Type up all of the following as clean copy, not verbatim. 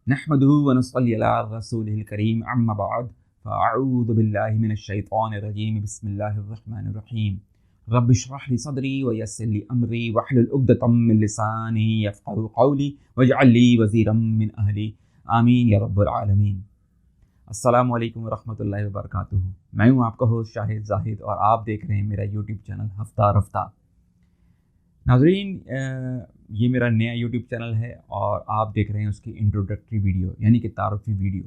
नहमदुहु व नस्सल्ली अला रसूलिहिल करीम अम्मा बाद फ़अऊज़ु बिल्लाहि मिनश शैतानिर रजीम बिस्मिल्लाहिर रहमानिर रहीम रब्बि इश्रह ली सदरी व यस्सिर ली अमरी वहलुल उक़दतम मिन लिसानी यफ़क़हू क़ौली वजअल ली वज़ीरम मिन अहली आमीन या रब्बल आलमीन। अस्सलामु अलैकुम व रहमतुल्लाहि व बरकातुहू। मैं हूँ आपका होस्ट शाहिद ज़ाहिद और आप देख रहे हैं मेरा यूट्यूब चैनल हफ्ता रफ्ता। नाज़रीन, ये मेरा नया यूट्यूब चैनल है और आप देख रहे हैं उसकी इंट्रोडक्टरी वीडियो यानी कि तारुफ़ी वीडियो।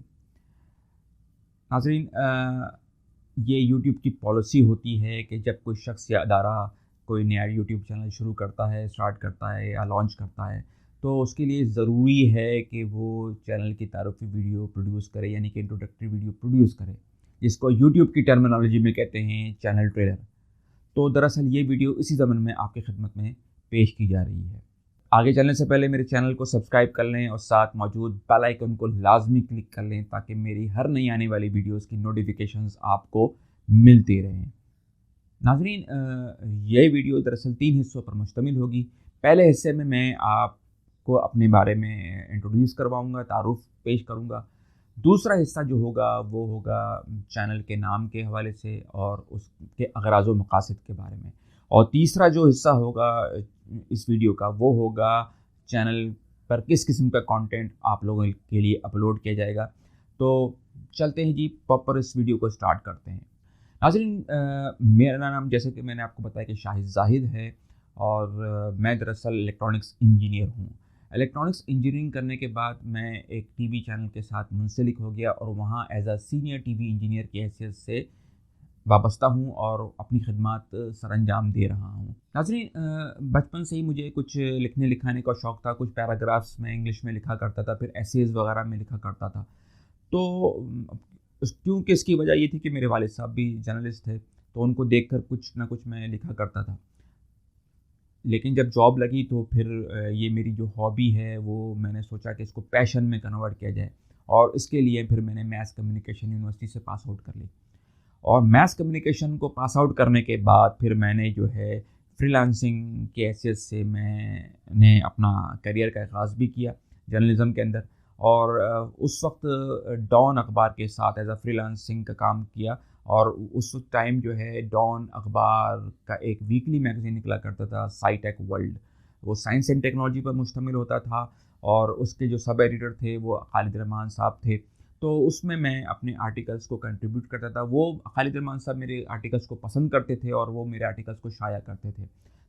नाज़रीन, ये यूट्यूब की पॉलिसी होती है कि जब कोई शख्स या अदारा कोई नया यूट्यूब चैनल शुरू करता है, स्टार्ट करता है या लॉन्च करता है, तो उसके लिए ज़रूरी है कि वो चैनल की तारुफ़ी वीडियो प्रोड्यूस करे यानी कि इंट्रोडक्टरी वीडियो प्रोड्यूस करे, जिसको यूट्यूब की टर्मिनोलॉजी में कहते हैं चैनल ट्रेलर। तो दरअसल ये वीडियो इसी ज़मन में आपकी खिदमत में पेश की जा रही है। आगे चलने से पहले मेरे चैनल को सब्सक्राइब कर लें और साथ मौजूद बेल आइकन को लाजमी क्लिक कर लें ताकि मेरी हर नई आने वाली वीडियोस की नोटिफिकेशंस आपको मिलती रहें। नाज़रीन, यह वीडियो दरअसल 3 हिस्सों पर मुश्तमिल होगी। पहले हिस्से में मैं आपको अपने बारे में इंट्रोड्यूस करवाऊँगा, तारुफ़ पेश करूँगा। दूसरा हिस्सा जो होगा वो होगा चैनल के नाम के हवाले से और उसके अगराज़ व मकासद के बारे में। और तीसरा जो हिस्सा होगा इस वीडियो का वो होगा चैनल पर किस किस्म का कंटेंट आप लोगों के लिए अपलोड किया जाएगा। तो चलते हैं जी, प्रॉपर इस वीडियो को स्टार्ट करते हैं। नाज़रीन, मेरा नाम जैसे कि मैंने आपको बताया कि शाहिद ज़ाहिद है और मैं दरअसल इलेक्ट्रॉनिक्स इंजीनियर हूँ। इलेक्ट्रॉनिक्स इंजीनियरिंग करने के बाद मैं एक टीवी चैनल के साथ मुंसलिक हो गया और वहाँ as a senior TV engineer की हैसियत से वाबस्ता हूँ और अपनी खिदमत सरअंजाम दे रहा हूँ। नाज़रीन, बचपन से ही मुझे कुछ लिखने लिखाने का शौक़ था। कुछ पैराग्राफ्स मैं इंग्लिश में लिखा करता था, फिर एसेज़ वगैरह में लिखा करता था। तो क्योंकि इसकी वजह ये थी कि मेरे वालिद साहब भी जर्नलिस्ट थे, तो उनको देखकर कुछ ना कुछ मैं लिखा करता था। लेकिन जब जॉब लगी तो फिर ये मेरी जो हॉबी है वो मैंने सोचा कि इसको पैशन में कन्वर्ट किया जाए और इसके लिए फिर मैंने मैस कम्युनिकेशन यूनिवर्सिटी से पास आउट कर ली। और मैस कम्युनिकेशन को पास आउट करने के बाद फिर मैंने जो है फ्रीलांसिंग के हैसियत से मैंने अपना करियर का आगाज़ भी किया जर्नलिज़म के अंदर। और उस वक्त डॉन अखबार के साथ एज अ फ्रीलांसिंग का काम किया। और उस टाइम जो है डॉन अखबार का एक वीकली मैगज़ीन निकला करता था, साई टेक वर्ल्ड। वो साइंस एंड टेक्नोलॉजी पर मुश्तमिल होता था और उसके जो सब एडिटर थे वो खालिद रहमान साहब थे। तो उसमें मैं अपने आर्टिकल्स को कंट्रीब्यूट करता था। वो खालिद रहमान साहब मेरे आर्टिकल्स को पसंद करते थे और वो मेरे आर्टिकल्स को शाया करते थे।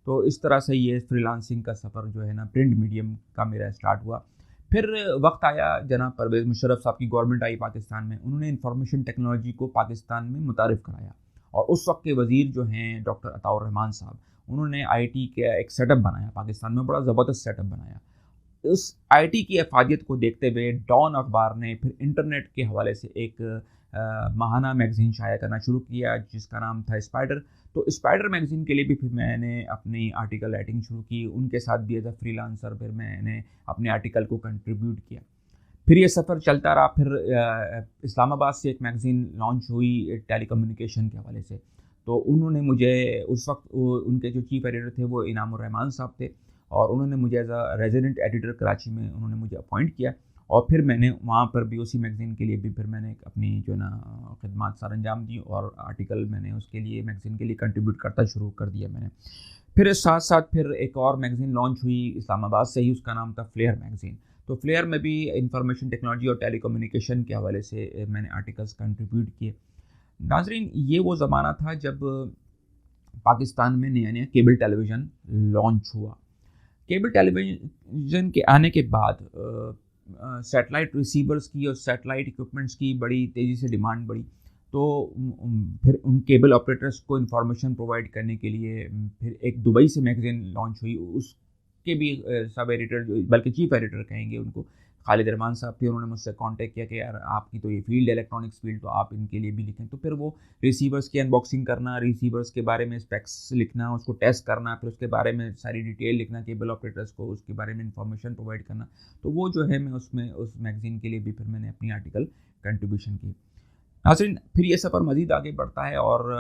तो इस तरह से ये फ्रीलांसिंग का सफ़र जो है ना प्रिंट मीडियम का मेरा स्टार्ट हुआ। फिर वक्त आया, जनाब परवेज़ मुशर्रफ साहब की गवर्नमेंट आई पाकिस्तान में, उन्होंने इंफॉर्मेशन टेक्नोलॉजी को पाकिस्तान में मुतारिफ़ कराया। और उस वक्त के वज़ीर जो हैं डॉक्टर अताउर रहमान साहब, उन्होंने आईटी का एक सेटअप बनाया पाकिस्तान में, बड़ा ज़बरदस्त सेटअप बनाया। उस आईटी की अफादियत को देखते हुए डॉन अखबार ने फिर इंटरनेट के हवाले से एक माहाना मैगज़ीन शाया करना शुरू किया जिसका नाम था स्पाइडर। तो स्पाइडर मैगज़ीन के लिए भी फिर मैंने अपनी आर्टिकल राइटिंग शुरू की, उनके साथ भी एज अ फ्रीलांसर फिर मैंने अपने आर्टिकल को कंट्रीब्यूट किया। फिर ये सफ़र चलता रहा। फिर इस्लामाबाद से एक मैगज़ीन लॉन्च हुई टेलीकम्युनिकेशन के हवाले से। तो उन्होंने मुझे उस वक्त उनके जो चीफ़ एडिटर थे वो इनामुर रहमान साहब थे और उन्होंने मुझे as a resident editor Karachi में उन्होंने मुझे अपॉइंट किया। और फिर मैंने वहाँ पर भी उसी मैगज़ीन के लिए भी फिर मैंने अपनी जो ना खिदमत सरअंजाम दी और आर्टिकल मैंने उसके लिए मैगज़ीन के लिए कंट्रीब्यूट करता शुरू कर दिया मैंने। फिर इस साथ साथ फिर एक और मैगज़ीन लॉन्च हुई इस्लामाबाद से ही, उसका नाम था फ्लेयर मैगज़ीन। तो फ्लेयर में भी इंफॉर्मेशन टेक्नोलॉजी और टेलीकम्युनिकेशन के हवाले से मैंने आर्टिकल्स कंट्रीब्यूट किए। नाज़रीन, ये वो ज़माना था जब पाकिस्तान में नया नया केबल टेलीविज़न लॉन्च हुआ। केबल टेलीविज़न के आने के बाद सैटेलाइट रिसीवर्स की और सैटेलाइट इक्विपमेंट्स की बड़ी तेज़ी से डिमांड बढ़ी। तो फिर उन केबल ऑपरेटर्स को इंफॉर्मेशन प्रोवाइड करने के लिए फिर एक दुबई से मैगज़ीन लॉन्च हुई। उसके भी सब एडिटर जो बल्कि चीफ एडिटर कहेंगे उनको, खालिद रहमान साहब थे। उन्होंने मुझसे कांटेक्ट किया कि यार आपकी तो ये फील्ड है इलेक्ट्रॉनिक्स फील्ड, तो आप इनके लिए भी लिखें। तो फिर वो रिसीवर्स की अनबॉक्सिंग करना, रिसीवर्स के बारे में स्पेक्स लिखना, उसको टेस्ट करना, फिर उसके बारे में सारी डिटेल लिखना केबल ऑपरेटर्स को, उसके बारे में इंफॉर्मेशन प्रोवाइड करना। तो वो जो है मैं उसमें उस मैगज़ीन के लिए भी फिर मैंने अपनी आर्टिकल कंट्रीब्यूशन की। नाज़रीन, फिर ये सफ़र मज़ीद आगे बढ़ता है और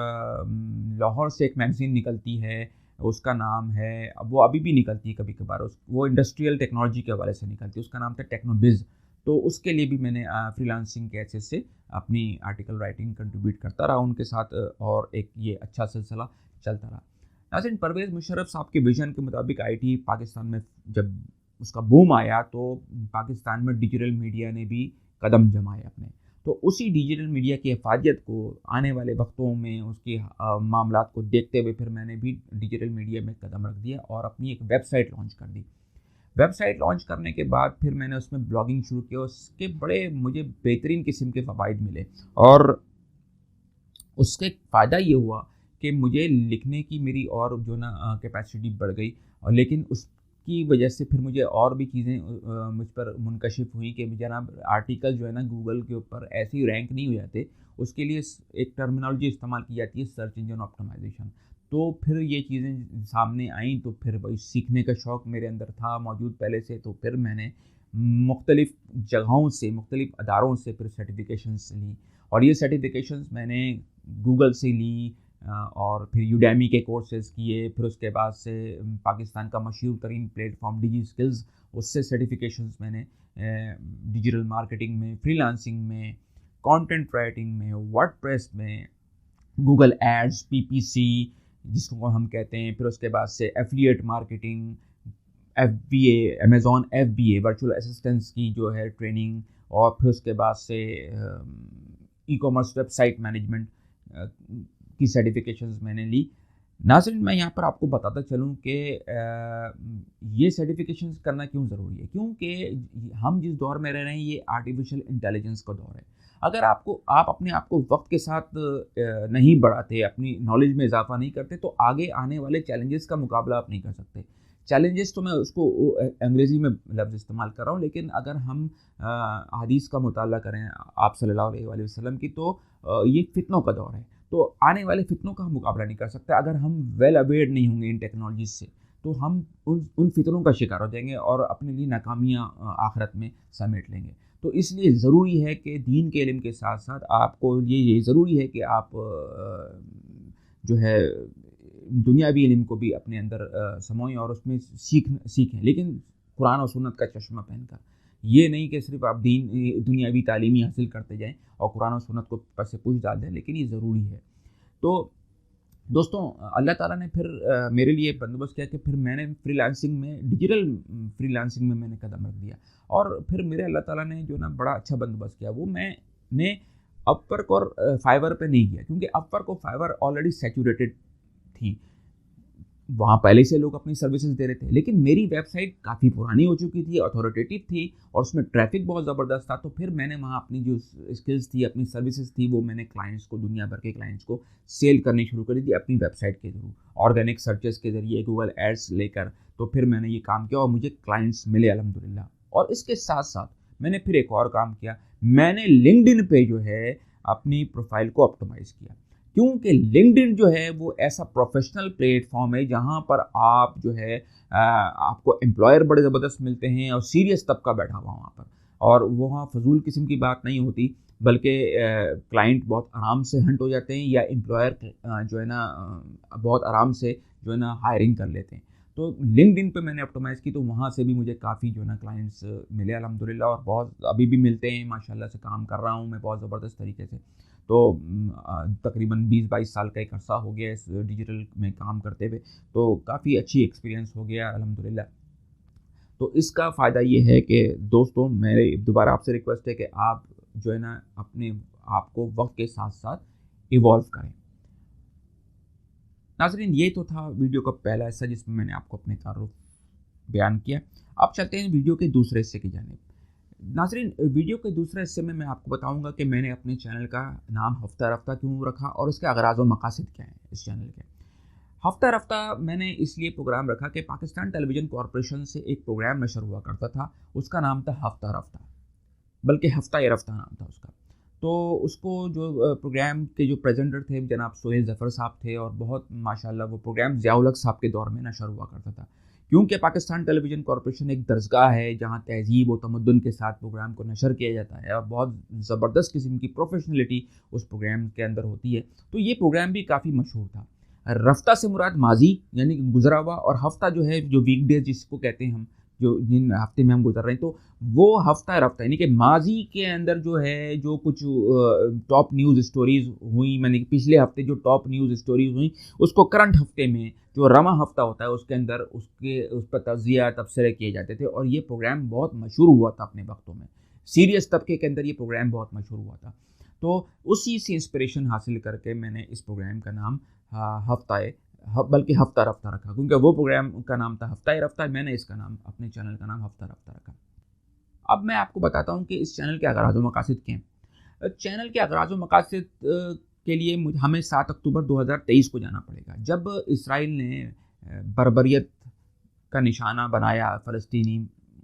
लाहौर से एक मैगज़ीन निकलती है, उसका नाम है, अब वो अभी भी निकलती है कभी कभार, वो इंडस्ट्रियल टेक्नोलॉजी के हवाले से निकलती है, उसका नाम था टेक्नोबिज़। तो उसके लिए भी मैंने फ्रीलांसिंग के ऐसे से अपनी आर्टिकल राइटिंग कंट्रीब्यूट करता रहा उनके साथ, और एक ये अच्छा सिलसिला चलता रहा। नाज़रीन, परवेज़ मुशर्रफ साहब के विज़न के मुताबिक आईटी पाकिस्तान में जब उसका बूम आया तो पाकिस्तान में डिजिटल मीडिया ने भी कदम जमाए अपने। तो उसी डिजिटल मीडिया की हिफाज़त को आने वाले वक्तों में उसके मामलात को देखते हुए फिर मैंने भी डिजिटल मीडिया में कदम रख दिया और अपनी एक वेबसाइट लॉन्च कर दी। वेबसाइट लॉन्च करने के बाद फिर मैंने उसमें ब्लॉगिंग शुरू किया। उसके बड़े मुझे बेहतरीन किस्म के फ़वाइद मिले और उसके फ़ायदा ये हुआ कि मुझे लिखने की मेरी और जो ना कैपेसिटी बढ़ गई, और लेकिन उसकी वजह से फिर मुझे और भी चीज़ें मुझ पर मुनकशिफ हुई कि जनाब आर्टिकल जो है ना गूगल के ऊपर ऐसे ही रैंक नहीं हो जाते, उसके लिए एक टर्मिनोलॉजी इस्तेमाल की जाती है, सर्च इंजन ऑप्टिमाइजेशन। तो फिर ये चीज़ें सामने आईं तो फिर वही सीखने का शौक़ मेरे अंदर था मौजूद पहले से, तो फिर मैंने मुख्तलिफ़ जगहों से, मुख्तलिफ़ अदारों से फिर सर्टिफिकेशंस ली, और ये सर्टिफिकेशंस मैंने गूगल से ली और फिर यूडेमी के कोर्सेज़ किए। फिर उसके बाद से पाकिस्तान का मशहूर तरीन प्लेटफॉर्म डिजी स्किल्स, उससे सर्टिफिकेशंस मैंने डिजिटल मार्केटिंग में, फ्रीलांसिंग में, कंटेंट राइटिंग में, वर्डप्रेस में, गूगल एड्स, पीपीसी जिसको हम कहते हैं, फिर उसके बाद से affiliate marketing, FBA, Amazon FBA virtual assistance की जो है ट्रेनिंग, और फिर उसके बाद से ई कॉमर्स वेबसाइट मैनेजमेंट की सर्टिफिकेशंस मैंने ली। नाज़रीन, मैं यहाँ पर आपको बताता चलूँ कि ये सर्टिफिकेशंस करना क्यों ज़रूरी है, क्योंकि हम जिस दौर में रह रहे हैं ये आर्टिफिशियल इंटेलिजेंस का दौर है। अगर आप अपने आप को वक्त के साथ नहीं बढ़ाते, अपनी नॉलेज में इजाफा नहीं करते, तो आगे आने वाले चैलेंजेस का मुकाबला आप नहीं कर सकते। चैलेंजेस तो मैं उसको अंग्रेज़ी में लफ्ज़ इस्तेमाल कर रहा हूँ, लेकिन अगर हम हदीस का मुताला करें आप सल्लल्लाहु अलैहि वसल्लम की, तो ये फितनों का दौर है। तो आने वाले फितनों का हम मुकाबला नहीं कर सकते अगर हम वेल अवेयर नहीं होंगे इन टेक्नोलॉजीज़ से, तो हम उन फितनों का शिकार हो जाएंगे और अपने लिए नाकामियाँ आखिरत में समेट लेंगे। तो इसलिए ज़रूरी है कि दीन के इल्म के साथ साथ आपको ये ज़रूरी है कि आप जो है दुनियावी इल्म को भी अपने अंदर समोएं और उसमें सीखें, लेकिन कुरान और सुन्नत का चश्मा पहनकर। ये नहीं कि सिर्फ आप दुनियावी तालीमी हासिल करते जाएं और कुरान और सुन्नत को पर से पूछ डाल दें, लेकिन ये ज़रूरी है। तो दोस्तों, अल्लाह ताला ने फिर मेरे लिए बंदोबस्त किया कि फिर मैंने डिजिटल फ्रीलांसिंग में मैंने कदम रख दिया, और फिर मेरे अल्लाह ताला ने जो ना बड़ा अच्छा बंदोबस्त किया। वो मैंने अपवर्क और फाइवर पे नहीं किया, क्योंकि अपवर्क और फाइवर ऑलरेडी सैचुरेटेड थी, वहाँ पहले से लोग अपनी सर्विसेज दे रहे थे। लेकिन मेरी वेबसाइट काफ़ी पुरानी हो चुकी थी, अथॉरिटेटिव थी, और उसमें ट्रैफिक बहुत ज़बरदस्त था। तो फिर मैंने वहाँ अपनी जो स्किल्स थी, अपनी सर्विसेज थी, वो मैंने क्लाइंट्स को, दुनिया भर के क्लाइंट्स को सेल करनी शुरू कर दी अपनी वेबसाइट के थ्रू, ऑर्गेनिक सर्चेस के ज़रिए, गूगल एड्स लेकर। तो फिर मैंने ये काम किया और मुझे क्लाइंट्स मिले अल्हम्दुलिल्लाह। और इसके साथ साथ मैंने फिर एक और काम किया, मैंने लिंक्डइन पे जो है अपनी प्रोफाइल को ऑप्टिमाइज़ किया, क्योंकि लिंक्डइन जो है वो ऐसा प्रोफेशनल प्लेटफॉर्म है जहाँ पर आप जो है आपको एम्प्लॉयर बड़े ज़बरदस्त मिलते हैं और सीरियस तबका बैठा हुआ वहाँ पर, और वहाँ फजूल किस्म की बात नहीं होती, बल्कि क्लाइंट बहुत आराम से हंट हो जाते हैं, या एम्प्लॉयर जो है ना बहुत आराम से जो है ना हायरिंग कर लेते हैं। तो लिंक्डइन पे मैंने ऑप्टिमाइज़ की, तो वहाँ से भी मुझे काफ़ी जो है ना क्लाइंट्स मिले अल्हम्दुलिल्लाह, और बहुत अभी भी मिलते हैं माशाल्लाह से। काम कर रहा हूँ मैं बहुत ज़बरदस्त तरीके से। तो तकरीबन 20-22 साल का एक अरसा हो गया इस डिजिटल में काम करते हुए, तो काफ़ी अच्छी एक्सपीरियंस हो गया अल्हम्दुलिल्लाह। तो इसका फ़ायदा ये है कि दोस्तों, मेरे दोबारा आपसे रिक्वेस्ट है कि आप जो है ना अपने आप को वक्त के साथ साथ इवॉल्व करें। नाज़रीन, ये तो था वीडियो का पहला हिस्सा जिसमें मैंने आपको अपने तारुफ बयान किया। अब चलते हैं वीडियो के दूसरे हिस्से की जानिब। नाज़रीन, वीडियो के दूसरे हिस्से में मैं आपको बताऊंगा कि मैंने अपने चैनल का नाम हफ्ता रफ्ता क्यों रखा और इसके अगराज़ व मकासद क्या हैं इस चैनल के। हफ्ता रफ्ता मैंने इसलिए प्रोग्राम रखा कि पाकिस्तान टेलीविज़न कॉरपोरेशन से एक प्रोग्राम नशर हुआ करता था, उसका नाम था हफ्ता रफ्ता, बल्कि हफ्ता ये रफ्ता नाम था उसका। तो उसको जो प्रोग्राम के जो प्रेजेंटर थे जनाब सोहेल ज़फ़र साहब थे, और बहुत माशाल्लाह वो प्रोग्राम ज़ियाउल हक़ साहब के दौर में नशर हुआ करता था, क्योंकि पाकिस्तान टेलीविज़न कॉरपोरेशन एक दरगाह है जहाँ तहज़ीब और तमद्दुन के साथ प्रोग्राम को नशर किया जाता है, और बहुत ज़बरदस्त किस्म की प्रोफेशनलिटी उस प्रोग्राम के अंदर होती है। तो ये प्रोग्राम भी काफ़ी मशहूर था। रफ्ता से मुराद माजी यानी कि गुजरा हुआ, और हफ्ता जो है जो वीकडेज जिसको कहते हैं हम, जो जिन हफ्ते में हम गुजर रहे हैं, तो वो हफ्ता रफ्ता यानी कि माजी के अंदर जो है जो कुछ टॉप न्यूज़ स्टोरीज़ हुई, मैंने पिछले हफ्ते जो टॉप न्यूज़ स्टोरीज़ हुई उसको करंट हफ्ते में जो रमा हफ्ता होता है उसके अंदर उसके उस पर तज़िया तबसरे किए जाते थे। और ये प्रोग्राम बहुत मशहूर हुआ था अपने वक्तों में, सीरियस तबके के अंदर ये प्रोग्राम बहुत मशहूर हुआ था। तो उसी से इंस्पिरेशन हासिल करके मैंने इस प्रोग्राम का नाम बल्कि हफ्ता रफ्ता रखा, क्योंकि वो प्रोग्राम का नाम था हफ्ता रफ्ता, मैंने इसका नाम अपने चैनल का नाम हफ्ता रफ्ता रखा। अब मैं आपको बताता हूँ कि इस चैनल के अगराज़ व मकासद क्या हैं। चैनल के अगराज़ व मकासद के लिए हमें 7 अक्टूबर 2023 को जाना पड़ेगा, जब इसराइल ने बर्बरियत का निशाना बनाया फ़लस्तीनी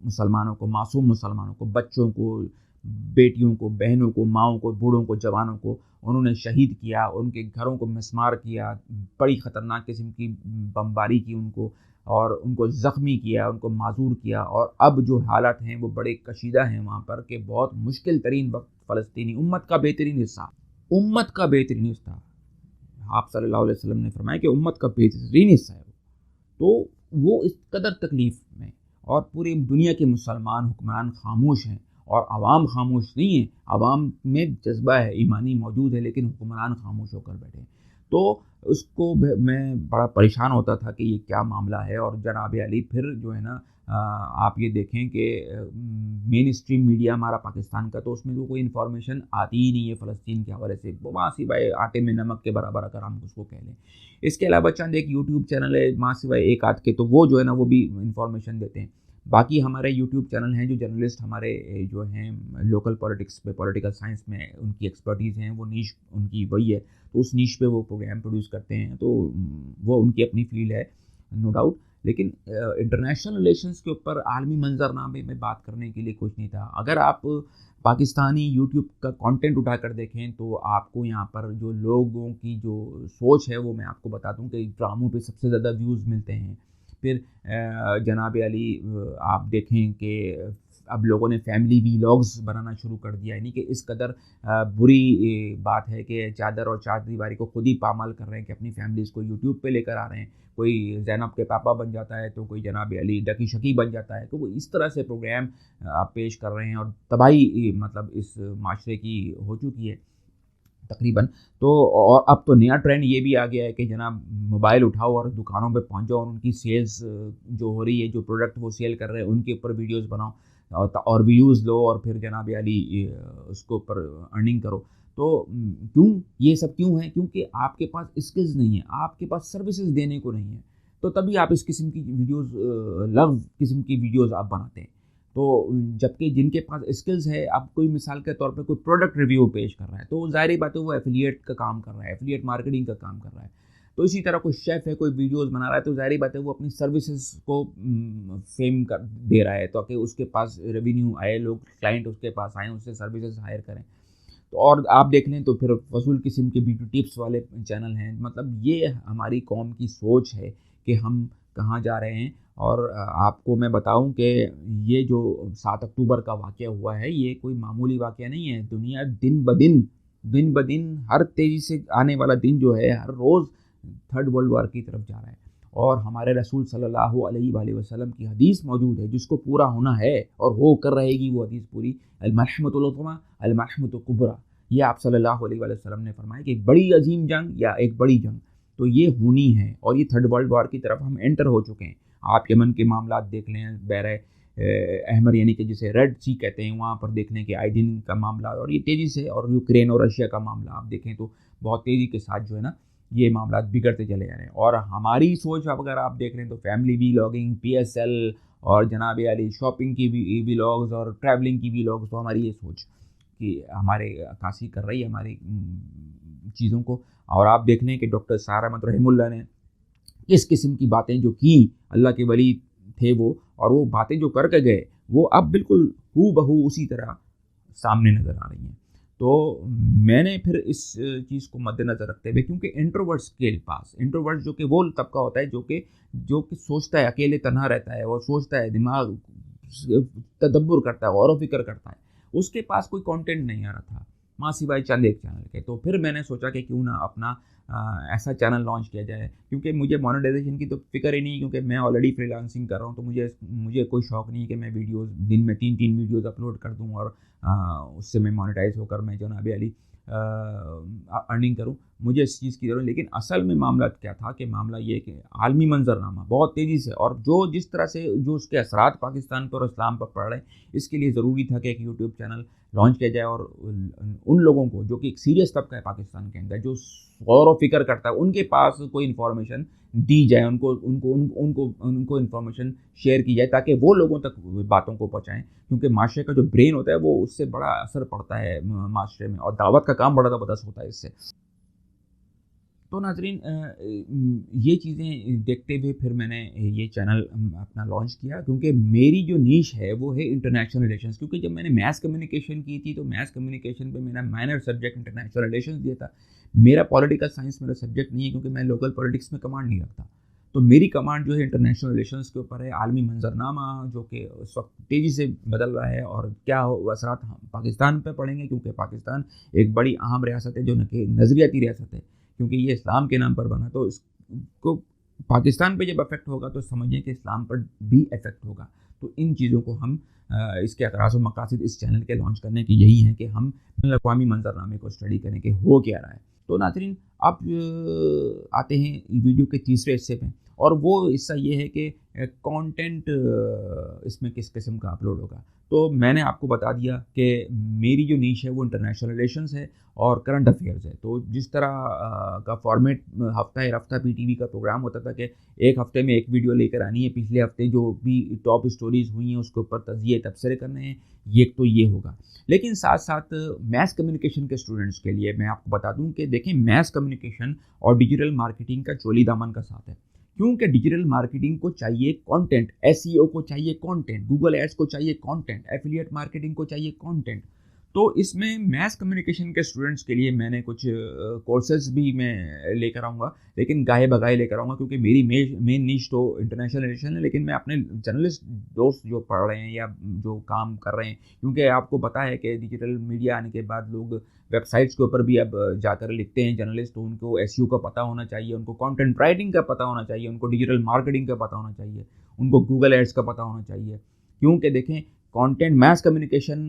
मुसलमानों को, मासूम मुसलमानों को, बच्चों को, बेटियों को, बहनों को, माँओं को, बूढ़ों को, जवानों को उन्होंने शहीद किया, उनके घरों को मिसमार किया, बड़ी ख़तरनाक किस्म की बमबारी की उनको, और उनको ज़ख्मी किया, उनको माज़ूर किया। और अब जो हालात हैं वो बड़े कशीदा हैं वहाँ पर कि बहुत मुश्किल तरीन वक्त फ़लस्तीनी उम्मत का बेहतरीन हिस्सा आप सल्लल्लाहु अलैहि वसल्लम ने फरमाया कि उम्मत का बेहतरीन हिस्सा है तो वो इस कदर तकलीफ़ में, और पूरी दुनिया के मुसलमान हुक्मरान खामोश हैं और आवाम खामोश नहीं है। आवाम में जज्बा है, ईमानी मौजूद है, लेकिन हुक्मरान खामोश होकर बैठे हैं। तो उसको मैं बड़ा परेशान होता था कि ये क्या मामला है। और जनाब अली फिर जो है ना, आप ये देखें कि मेन स्ट्रीम मीडिया हमारा पाकिस्तान का, तो उसमें तो कोई इन्फॉर्मेशन आती ही नहीं है फ़लस्तीन के हवाले से, वो वहाँ सिवाय आटे में नमक के बराबर अगर हम उसको कह लें। इसके अलावा चंद एक यूट्यूब चैनल है वहाँ सिवाय एक आध के, तो वो जो है ना वो भी इन्फॉर्मेशन देते हैं। बाकी हमारे यूट्यूब चैनल हैं जो जर्नलिस्ट हमारे जो हैं लोकल पॉलिटिक्स में, पॉलिटिकल साइंस में उनकी एक्सपर्टीज़ हैं, वो नीश उनकी वही है, तो उस नीश पे वो प्रोग्राम प्रोड्यूस करते हैं, तो वो उनकी अपनी फील्ड है, नो डाउट। लेकिन इंटरनेशनल रिलेशंस के ऊपर आलमी मंजरनामे में बात करने के लिए कुछ नहीं था। अगर आप पाकिस्तानी यूट्यूब का कंटेंट उठाकर देखें तो आपको यहाँ पर जो लोगों की जो सोच है वो मैं आपको बता दूं कि ड्रामों पे सबसे ज़्यादा व्यूज़ मिलते हैं। फिर जनाब अली आप देखें कि अब लोगों ने फैमिली वीलॉग्स बनाना शुरू कर दिया, यानी कि इस कदर बुरी बात है कि चादर और चारदीवारी को खुद ही पामाल कर रहे हैं कि अपनी फैमिलीज़ को यूट्यूब पे लेकर आ रहे हैं। कोई ज़ैनब के पापा बन जाता है तो कोई जनाब अली डकी शकी बन जाता है, तो वो इस तरह से प्रोग्राम आप पेश कर रहे हैं और तबाही मतलब इस माशरे की हो चुकी है तकरीबन। तो और अब तो नया ट्रेंड ये भी आ गया है कि जनाब मोबाइल उठाओ और दुकानों पे पहुंच जाओ और उनकी सेल्स जो हो रही है, जो प्रोडक्ट वो सेल कर रहे हैं उनके ऊपर वीडियोस बनाओ और व्यूज़ लो और फिर जनाब अली उसके ऊपर अर्निंग करो। तो क्यों ये सब क्यों है? क्योंकि आपके पास स्किल्स नहीं है, आपके पास सर्विसेज देने को नहीं है, तो तभी आप इस किस्म की वीडियोस लव किस्म की वीडियोस आप बनाते हैं। तो जबकि जिनके पास स्किल्स है, अब कोई मिसाल के तौर पे कोई प्रोडक्ट रिव्यू पेश कर रहा है तो ज़ाहिर बात है वो एफिलिएट का काम कर रहा है, एफिलिएट मार्केटिंग का काम कर रहा है। तो इसी तरह कोई शेफ़ है, कोई वीडियोस बना रहा है, तो ज़ाहिर बात है वो अपनी सर्विसेज को फेम कर दे रहा है ताकि उसके पास रेवेन्यू आए, लोग क्लाइंट उसके पास आएँ, उससे सर्विसेज हायर करें। तो और आप देख लें तो फिर फजूल किस्म के ब्यूटी टिप्स वाले चैनल हैं। मतलब ये हमारी कौम की सोच है कि हम कहाँ जा रहे हैं। और आपको मैं बताऊं कि ये जो 7 अक्टूबर का वाक़या हुआ है ये कोई मामूली वाक़या नहीं है। दुनिया दिन ब दिन हर तेज़ी से आने वाला दिन जो है हर रोज़ थर्ड वर्ल्ड वार की तरफ जा रहा है। और हमारे रसूल सल्लल्लाहु अलैहि वसल्लम की हदीस मौजूद है जिसको पूरा होना है और हो कर रहेगी वो हदीस पूरी, अल-मरहमतुल उज़्मा अल-मरहमतुल कुबरा। ये आप सल्लल्लाहु अलैहि वसल्लम ने फरमाया कि एक बड़ी अजीम जंग या एक बड़ी जंग तो ये होनी है और ये थर्ड वर्ल्ड वॉर की तरफ हम एंटर हो चुके हैं। आप यमन के मामला देख लें, बहर अहमर यानी कि जिसे रेड सी कहते हैं, वहाँ पर देख लें कि आइडिन का मामला और ये तेज़ी से, और यूक्रेन और रशिया का मामला आप देखें तो बहुत तेज़ी के साथ जो है ना ये मामला बिगड़ते चले जा रहे हैं। और हमारी सोच अब अगर आप देख लें तो फैमिली वीलॉगिंग, PSL और जनाब अली शॉपिंग की वीलॉग्स और ट्रैवलिंग की वीलॉग्स, तो हमारी ये सोच कि हमारे अक्कासी कर रही है हमारी चीज़ों को। और आप देख लें कि डॉक्टर सारा अहमद रहीमुल्लाह ने इस किस्म की बातें जो की, अल्लाह के वली थे वो, और वो बातें जो करके गए वो अब बिल्कुल हू बहू उसी तरह सामने नज़र आ रही हैं। तो मैंने फिर इस चीज़ को मद्देनज़र रखते हुए, क्योंकि इंट्रोवर्ट्स के पास, इंट्रोवर्ट जो कि वो तबका होता है जो कि सोचता है, अकेले तन्हा रहता है, वो सोचता है, दिमाग तदब्बुर करता है, गौर व फिक्र करता है, उसके पास कोई कंटेंट नहीं आ रहा था। मासी भाई चंद एक चैनल के। तो फिर मैंने सोचा कि क्यों ना अपना ऐसा चैनल लॉन्च किया जाए, क्योंकि मुझे मोनेटाइजेशन की तो फ़िक्र ही नहीं, क्योंकि मैं ऑलरेडी फ्रीलांसिंग कर रहा हूँ। तो मुझे मुझे कोई शौक़ नहीं है कि मैं वीडियोज़ दिन में 3-3 वीडियोज़ अपलोड कर दूँ और उससे मैं मोनेटाइज़ होकर मैं जनाब अली अर्निंग करूँ। मुझे इस चीज़ की ज़रूरत है। लेकिन असल में मामला क्या था कि मामला ये कि आलमी मंजरनामा बहुत तेज़ी से और जो जिस तरह से जो उसके असरात पाकिस्तान पर और इस्लाम पर पड़ रहे हैं, इसके लिए ज़रूरी था कि एक यूट्यूब चैनल लॉन्च किया जाए और उन लोगों को जो कि एक सीरियस तबका है पाकिस्तान के अंदर, जो गौर व फ़िक्र करता है, उनके पास कोई इन्फॉर्मेशन दी जाए, उनको इन्फॉर्मेशन शेयर की जाए, ताकि वो लोगों तक बातों को पहुँचाएँ। क्योंकि माशरे का जो ब्रेन होता है वो उससे बड़ा असर पड़ता है माशरे में, और दावत का काम बड़ा ज़बरदस्त होता है इससे। तो नाज़रीन, ये चीज़ें देखते हुए फिर मैंने ये चैनल अपना लॉन्च किया, क्योंकि मेरी जो नीश है वो है इंटरनेशनल रिलेशंस। क्योंकि जब मैंने मैस कम्युनिकेशन की थी तो मैस कम्युनिकेशन पे मेरा माइनर सब्जेक्ट इंटरनेशनल रिलेशंस दिया था। मेरा पॉलिटिकल साइंस मेरा सब्जेक्ट नहीं है, क्योंकि मैं लोकल पॉलिटिक्स में कमांड नहीं रखता। तो मेरी कमांड जो है इंटरनेशनल रिलेशंस के ऊपर है। आलमी मंजरनामा जो कि उस वक्त तेज़ी से बदल रहा है, और क्या असरात हम पाकिस्तान पर पड़ेंगे, क्योंकि पाकिस्तान एक बड़ी अहम रियासत है, जो नज़रियाती रियासत है, क्योंकि ये इस्लाम के नाम पर बना। तो इसको पाकिस्तान पे जब इफ़ेक्ट होगा तो समझिए कि इस्लाम पर भी इफ़ेक्ट होगा। तो इन चीज़ों को हम इसके अगराज़ व मकासद इस चैनल के लॉन्च करने की यही है कि हम अक़वामी मंजरनामे को स्टडी करें कि हो क्या रहा है। तो नाज़रीन, अब आते हैं वीडियो के तीसरे हिस्से पे, और वो हिस्सा ये है कि कंटेंट इसमें किस किस्म का अपलोड होगा। तो मैंने आपको बता दिया कि मेरी जो नीश है वो इंटरनेशनल रिलेशंस है और करंट अफेयर्स है। तो जिस तरह का फॉर्मेट हफ्ता रफ्ता पीटीवी का प्रोग्राम होता था कि एक हफ्ते में एक वीडियो लेकर आनी है, पिछले हफ्ते जो भी टॉप स्टोरीज हुई हैं उसके ऊपर तज़किये तबसरे करने हैं, ये तो ये होगा। लेकिन साथ साथ मैस कम्युनिकेशन के स्टूडेंट्स के लिए मैं आपको बता दूं कि देखें, मैस कम्युनिकेशन और डिजिटल मार्केटिंग का चोली दामन का साथ है। क्योंकि डिजिटल मार्केटिंग को चाहिए कंटेंट, एसईओ को चाहिए कंटेंट, गूगल एड्स को चाहिए कंटेंट, एफिलिएट मार्केटिंग को चाहिए कंटेंट। तो इसमें मैस कम्युनिकेशन के स्टूडेंट्स के लिए मैंने कुछ कोर्सेज भी मैं लेकर आऊँगा, लेकिन गाहे बगाहे लेकर आऊँगा, क्योंकि मेरी मेन नीश तो इंटरनेशनल रिलेशन है। लेकिन मैं अपने जर्नलिस्ट दोस्त जो पढ़ रहे हैं या जो काम कर रहे हैं, क्योंकि आपको पता है कि डिजिटल मीडिया आने के बाद लोग वेबसाइट्स के ऊपर भी अब जाकर लिखते हैं जर्नलिस्ट, तो उनको एसईओ का पता होना चाहिए, उनको कंटेंट राइटिंग का पता होना चाहिए, उनको डिजिटल मार्केटिंग का पता होना चाहिए, उनको गूगल एड्स का पता होना चाहिए। क्योंकि देखें, कंटेंट मैस कम्युनिकेशन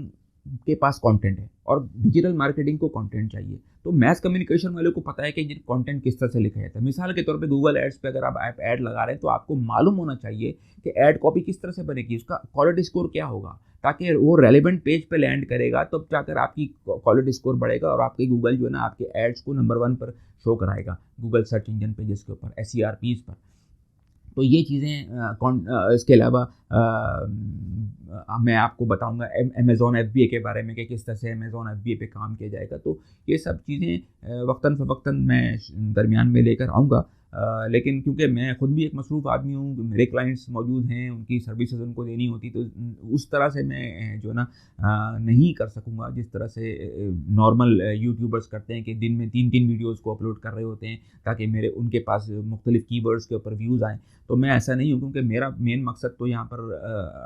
के पास कंटेंट है और डिजिटल मार्केटिंग को कंटेंट चाहिए। तो मैस कम्युनिकेशन वाले को पता है कि ये कंटेंट किस तरह से लिखा जाता है। मिसाल के तौर पे गूगल एड्स पे अगर आप ऐड लगा रहे हैं तो आपको मालूम होना चाहिए कि ऐड कॉपी किस तरह से बनेगी, उसका क्वालिटी स्कोर क्या होगा, ताकि वो रेलेवेंट पेज पे लैंड करेगा, तब तो जाकर आपकी क्वालिटी स्कोर बढ़ेगा और आपकी गूगल जो है ना आपके एड्स को नंबर 1 पर शो कराएगा गूगल सर्च इंजन पेजेस के ऊपर, SERPs पर। तो ये चीज़ें इसके अलावा मैं आपको बताऊंगा अमेज़ॉन FBA के बारे में कि किस तरह से अमेज़ॉन FBA पे काम किया जाएगा। तो ये सब चीज़ें वक्तन फ़वक्तन मैं दरमियान में लेकर आऊँगा। लेकिन क्योंकि मैं ख़ुद भी एक मसरूफ़ आदमी हूँ, मेरे क्लाइंट्स मौजूद हैं, उनकी सर्विसेज उनको देनी होती, तो उस तरह से मैं जो है ना नहीं कर सकूँगा जिस तरह से नॉर्मल यूट्यूबर्स करते हैं कि दिन में 3-3 वीडियोज़ को अपलोड कर रहे होते हैं ताकि उनके पास मुख्तलिफ़ कीवर्ड्स के ऊपर व्यूज़ आएँ। तो मैं ऐसा नहीं हूँ, क्योंकि मेरा मेन मकसद तो यहाँ पर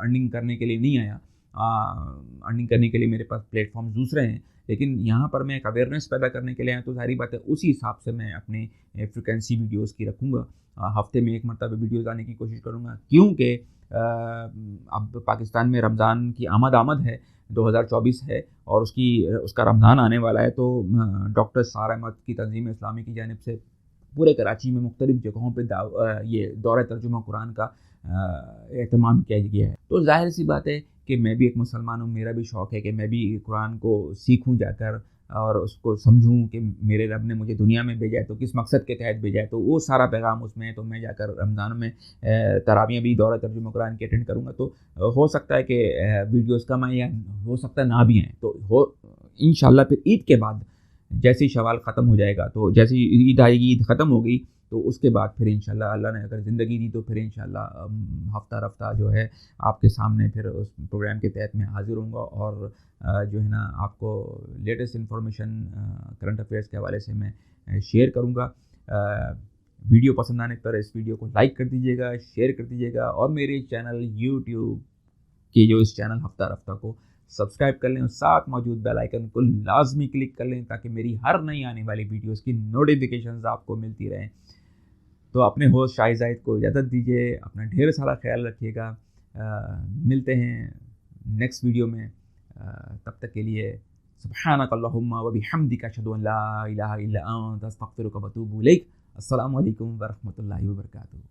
अर्निंग करने के लिए नहीं आया। अर्निंग करने के लिए मेरे पास प्लेटफॉर्म्स दूसरे हैं, लेकिन यहाँ पर मैं एक अवेयरनेस पैदा करने के लिए आया। तो सारी बात है, उसी हिसाब से मैं अपनी फ्रिक्वेंसी वीडियोज़ की रखूँगा। हफ्ते में 1 मरतबा वीडियोज़ आने की कोशिश करूँगा, क्योंकि अब पाकिस्तान में रमज़ान की आमद है, 2024 है और उसका रमज़ान आने वाला है। तो डॉक्टर सार अहमद की तंजीम इस्लामी की जानिब से पूरे कराची में मुख्तलिफ़ जगहों पे ये दौरा तर्जुमा कुरान का एहतमाम किया गया है। तो ज़ाहिर सी बात है कि मैं भी एक मुसलमान हूँ, मेरा भी शौक़ है कि मैं भी कुरान को सीखूँ जाकर और उसको समझूँ कि मेरे रब ने मुझे दुनिया में भेजा है तो किस मकसद के तहत भेजा है। तो वो सारा पैगाम उसमें है। तो मैं जाकर रमज़ान में तरावियाँ भी दौरा तर्जुमा कुरान की अटेंड करूँगा। तो हो सकता है कि वीडियोज़ कम आएँ या हो सकता है ना भी आएँ। तो इंशाअल्लाह फिर ईद के बाद जैसे ही शवाल ख़त्म हो जाएगा, तो जैसे ही ईद आएगी, ईद ख़त्म हो गई, तो उसके बाद फिर इंशाअल्लाह अल्लाह ने अगर ज़िंदगी दी तो फिर इंशाअल्लाह हफ्ता रफ्ता जो है आपके सामने फिर उस प्रोग्राम के तहत मैं हाज़िर होऊंगा और जो है ना आपको लेटेस्ट इन्फॉर्मेशन करंट अफेयर्स के हवाले से मैं शेयर करूँगा। वीडियो पसंद आने पर इस वीडियो को लाइक कर दीजिएगा, शेयर कर दीजिएगा और मेरे चैनल यूट्यूब की जो इस चैनल हफ्ता रफ्ता को सब्सक्राइब कर लें और साथ मौजूद बेल आइकन को लाजमी क्लिक कर लें ताकि मेरी हर नई आने वाली वीडियोस की नोटिफिकेशंस आपको मिलती रहें। तो अपने होस्ट शाहिद जाहिद को इजाज़त दीजिए, अपना ढेर सारा ख्याल रखिएगा। मिलते हैं नेक्स्ट वीडियो में। तब तक के लिए सुब्हानक अल्लाहुम्मा व बिहम्दिका अशहदु अन ला इलाहा इल्ला अंत अस्तगफिरुका व अतूबु इलैक। अस्सलामु अलैकुम व रहमतुल्लाहि व बरकातुहू।